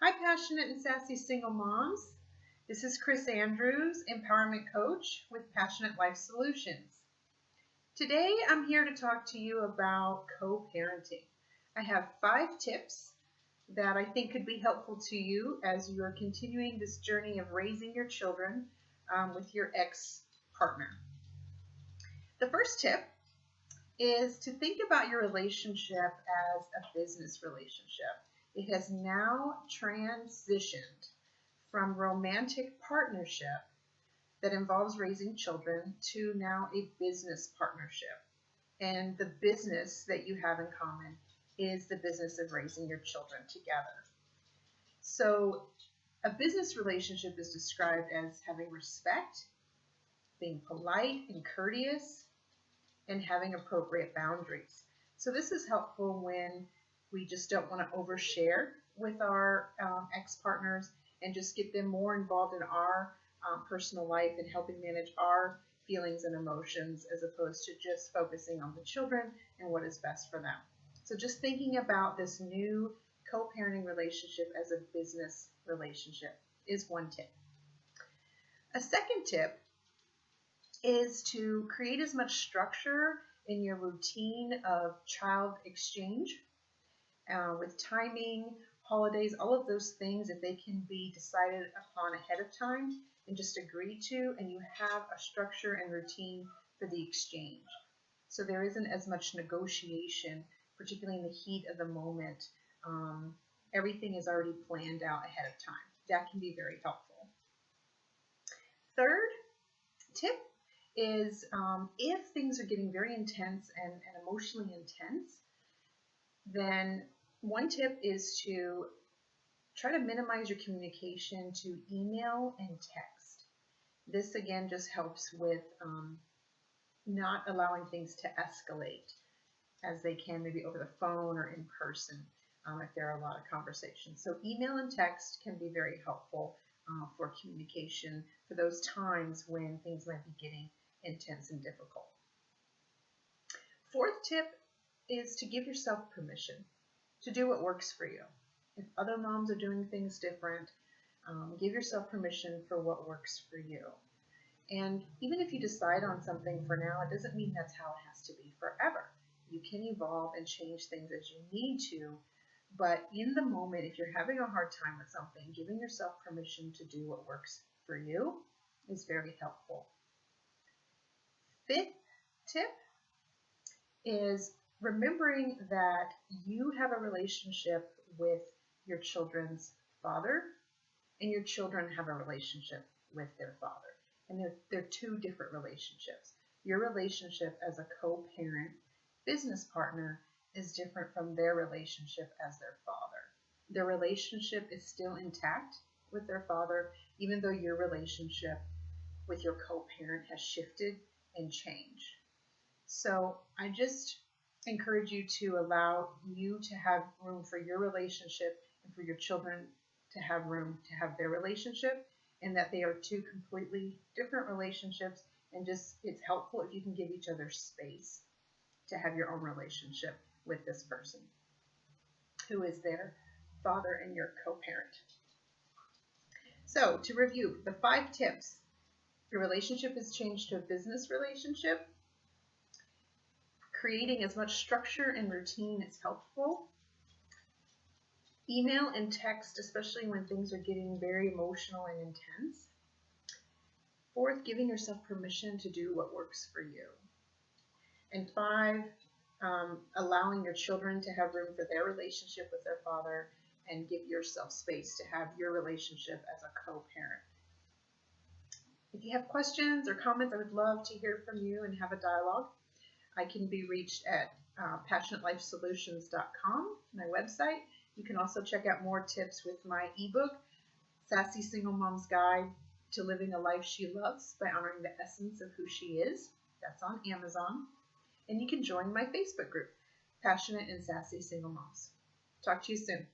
Hi, passionate and sassy single moms. This is Chris Andrews, Empowerment Coach with Passionate Life Solutions. Today, I'm here to talk to you about co-parenting. I have 5 tips that I think could be helpful to you as you are continuing this journey of raising your children with your ex-partner. The first tip is to think about your relationship as a business relationship. It has now transitioned from romantic partnership that involves raising children to now a business partnership. And the business that you have in common is the business of raising your children together. So a business relationship is described as having respect, being polite and courteous, and having appropriate boundaries. So this is helpful when we just don't want to overshare with our ex-partners and just get them more involved in our personal life and helping manage our feelings and emotions as opposed to just focusing on the children and what is best for them. So just thinking about this new co-parenting relationship as a business relationship is one tip. A second tip is to create as much structure in your routine of child exchange with timing, holidays, all of those things, if they can be decided upon ahead of time and just agreed to, and you have a structure and routine for the exchange. So there isn't as much negotiation, particularly in the heat of the moment. Everything is already planned out ahead of time. That can be very helpful. Third tip is if things are getting very intense and emotionally intense, then one tip is to try to minimize your communication to email and text. This again just helps with not allowing things to escalate as they can maybe over the phone or in person if there are a lot of conversations. So email and text can be very helpful for communication for those times when things might be getting intense and difficult. Fourth tip is to give yourself permission to do what works for you. If other moms are doing things different, give yourself permission for what works for you. And even if you decide on something for now, it doesn't mean that's how it has to be forever. You can evolve and change things as you need to, but in the moment, if you're having a hard time with something, giving yourself permission to do what works for you is very helpful. Fifth tip is remembering that you have a relationship with your children's father and your children have a relationship with their father. And they're two different relationships. Your relationship as a co-parent business partner is different from their relationship as their father. Their relationship is still intact with their father, even though your relationship with your co-parent has shifted and changed. So I just encourage you to allow you to have room for your relationship and for your children to have room to have their relationship, and that they are two completely different relationships, and just it's helpful if you can give each other space to have your own relationship with this person who is their father and your co-parent. So to review the 5 tips: your relationship has changed to a business relationship. Creating as much structure and routine is helpful. Email and text, especially when things are getting very emotional and intense. Fourth, giving yourself permission to do what works for you. And 5, allowing your children to have room for their relationship with their father, and give yourself space to have your relationship as a co-parent. If you have questions or comments, I would love to hear from you and have a dialogue. I can be reached at passionatelifesolutions.com, my website. You can also check out more tips with my ebook, Sassy Single Mom's Guide to Living a Life She Loves by Honoring the Essence of Who She Is. That's on Amazon. And you can join my Facebook group, Passionate and Sassy Single Moms. Talk to you soon.